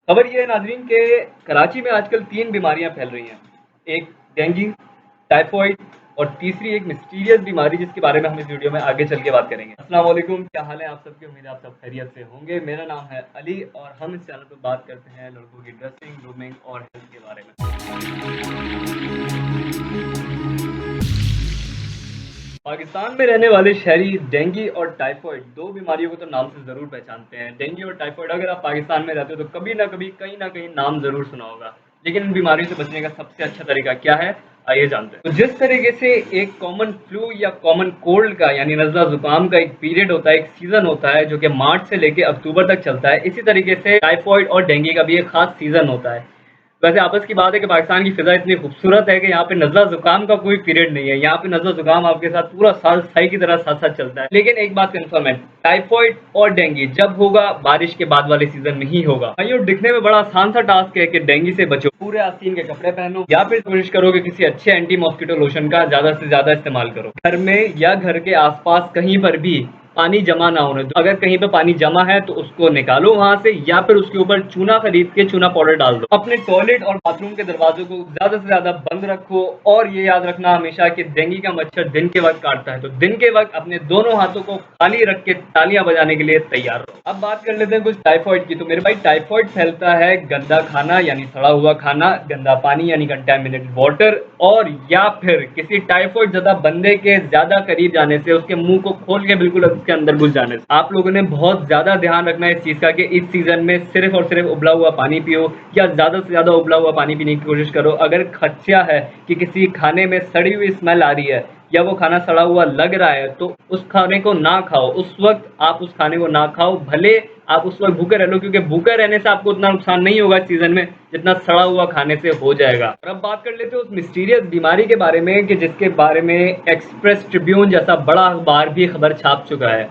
खबर ये है नाजरीन के कराची में आजकल 3 बीमारियां फैल रही हैं। एक डेंगू, टाइफाइड और तीसरी एक मिस्टीरियस बीमारी जिसके बारे में हम इस वीडियो में आगे चल के बात करेंगे। अस्सलाम वालेकुम, क्या हाल है आप सबके? उम्मीद है आप सब खैरियत से होंगे। मेरा नाम है अली और हम इस चैनल पर बात करते हैं लड़कों की ड्रेसिंग, ग्रूमिंग और हेल्थ के बारे में। पाकिस्तान में रहने वाले शहरी डेंगू और टाइफाइड दो बीमारियों को तो नाम से ज़रूर पहचानते हैं। डेंगू और टाइफाइड अगर आप पाकिस्तान में रहते हो तो कभी ना कभी कहीं ना कहीं नाम ज़रूर सुना होगा। लेकिन इन बीमारियों से बचने का सबसे अच्छा तरीका क्या है, आइए जानते हैं। तो जिस तरीके से एक कॉमन फ्लू या कॉमन कोल्ड का यानी नज़ला ज़ुकाम का एक पीरियड होता है, एक सीज़न होता है जो कि मार्च से लेकर अक्टूबर तक चलता है, इसी तरीके से टाइफाइड और डेंगू का भी एक खास सीज़न होता है। वैसे आपस की बात है कि पाकिस्तान की फिजा इतनी खूबसूरत है कि यहाँ पे नज़ला ज़ुकाम का कोई पीरियड नहीं है। यहाँ पे नज़ला ज़ुकाम आपके साथ पूरा साल सही की तरह साथ साथ चलता है। लेकिन एक बात कंफर्म है, टाइफाइड और डेंगू जब होगा बारिश के बाद वाले सीजन में ही होगा। भाइयों, दिखने में बड़ा आसान सा टास्क है कि डेंगू से बचो। पूरे आस्तीन के कपड़े पहनो या फिर कोशिश करो कि किसी अच्छे एंटी मॉस्किटो लोशन का ज्यादा से ज्यादा इस्तेमाल करो। घर में या घर के आसपास कहीं पर भी पानी जमा ना होने दो। अगर कहीं पे पानी जमा है तो उसको निकालो वहां से, या फिर उसके ऊपर चूना खरीद के चूना पाउडर डाल दो। अपने टॉयलेट और बाथरूम के दरवाजों को ज्यादा से ज्यादा बंद रखो और ये याद रखना हमेशा कि डेंगू का मच्छर दिन के वक्त काटता है, तो दिन के वक्त अपने दोनों हाथों को खाली रख के तालियां बजाने के लिए तैयार रहो। अब बात कर लेते हैं कुछ टाइफाइड की। तो मेरे भाई, टाइफाइड फैलता है गंदा खाना यानी सड़ा हुआ खाना, गंदा पानी यानी कंटेमिनेटेड वाटर, और या फिर किसी टाइफाइड ज्यादा बंदे के ज्यादा करीब जाने से, उसके मुंह को खोल के बिल्कुल उसके अंदर घुस जाने से। आप लोगों ने बहुत ज्यादा ध्यान रखना है इस चीज का कि इस सीजन में सिर्फ और सिर्फ उबला हुआ पानी पियो या ज्यादा से ज्यादा उबला हुआ पानी पीने की कोशिश करो। अगर खदशा है कि किसी खाने में सड़ी हुई स्मेल आ रही है या वो खाना सड़ा हुआ लग रहा है तो उस खाने को ना खाओ। उस वक्त आप उस खाने को ना खाओ, भले आप उस वक्त भूखे रह लो, क्योंकि भूखे रहने से आपको उतना नुकसान नहीं होगा इस सीजन में जितना सड़ा हुआ खाने से हो जाएगा। और अब बात कर लेते हैं उस मिस्टीरियस बीमारी के बारे में कि जिसके बारे में एक्सप्रेस ट्रिब्यून जैसा बड़ा अखबार भी खबर छाप चुका है।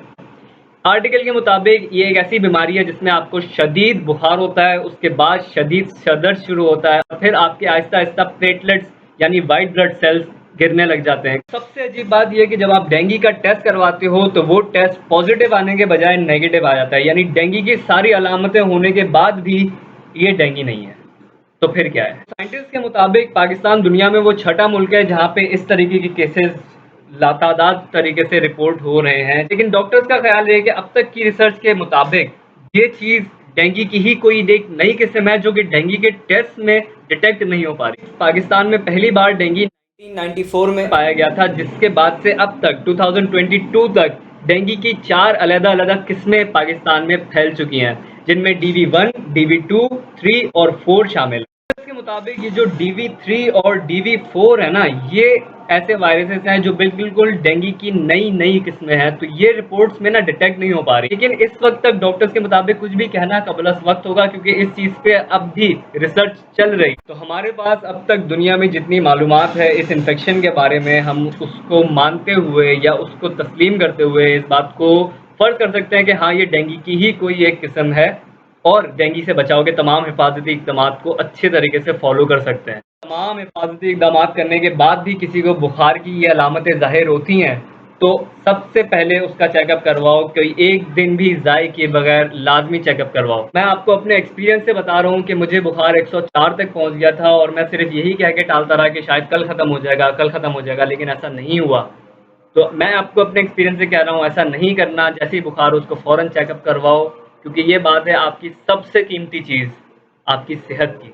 आर्टिकल के मुताबिक ये एक ऐसी बीमारी है जिसमें आपको शदीद बुखार होता है, उसके बाद शदीद सर दर्द शुरू होता है और फिर आपके आहिस्ता आहिस्ता प्लेटलेट्स यानी वाइट ब्लड सेल्स गिरने लग जाते हैं। सबसे अजीब बात यह है कि जब आप डेंगू का टेस्ट करवाते हो तो वो टेस्ट पॉजिटिव आने के बजाय नेगेटिव आ जाता है, यानी डेंगू की सारी अलामतें होने के बाद भी ये डेंगू नहीं है। तो फिर क्या है? साइंटिस्ट के मुताबिक पाकिस्तान दुनिया में वो छठा मुल्क है जहां पे इस तरीके की केसेस लातादाद तरीके से रिपोर्ट हो रहे हैं। लेकिन डॉक्टर्स का ख्याल है कि अब तक की रिसर्च के मुताबिक ये चीज डेंगू की ही कोई एक नई किस्म है जो कि डेंगू के टेस्ट में डिटेक्ट नहीं हो पा रही। पाकिस्तान में पहली बार डेंगू 1994 में पाया गया था, जिसके बाद से अब तक 2022 तक डेंगू की 4 अलग-अलग किस्में पाकिस्तान में फैल चुकी हैं, जिनमें DV1, DV2, 3 और 4 शामिल है। इसके मुताबिक ये जो DV3 और DV4 है ना, ये ऐसे वायरसेस हैं जो बिल्कुल डेंगू की नई किस्में हैं, तो ये रिपोर्ट्स में ना डिटेक्ट नहीं हो पा रही। लेकिन इस वक्त तक डॉक्टर्स के मुताबिक कुछ भी कहना कबल वक्त होगा, क्योंकि इस चीज पे अब भी रिसर्च चल रही। तो हमारे पास अब तक दुनिया में जितनी मालूमात है इस इन्फेक्शन के बारे में, हम उसको मानते हुए या उसको तस्लीम करते हुए इस बात को फर्ज कर सकते हैं कि हाँ, ये डेंगू की ही कोई एक किस्म है और डेंगू से बचाव के तमाम हिफाजती इक़दाम को अच्छे तरीके से फॉलो कर सकते हैं। तमाम हिफाजती इक़दाम करने के बाद भी किसी को बुखार की ये अलामतें ज़ाहिर होती हैं तो सबसे पहले उसका चेकअप करवाओ। कोई एक दिन भी ज़ाय किए बगैर लाजमी चेकअप करवाओ। मैं आपको अपने एक्सपीरियंस से बता रहा हूँ कि मुझे बुखार 104 तक पहुँच गया था और मैं सिर्फ यही कह के टालता रहा कि शायद कल ख़त्म हो जाएगा, कल ख़त्म हो जाएगा, लेकिन ऐसा नहीं हुआ। तो मैं आपको अपने एक्सपीरियंस से कह रहा हूँ, ऐसा नहीं करना। जैसे ही बुखार हो उसको फ़ौरन चेकअप करवाओ, क्योंकि ये बात है आपकी सबसे कीमती चीज़, आपकी सेहत की।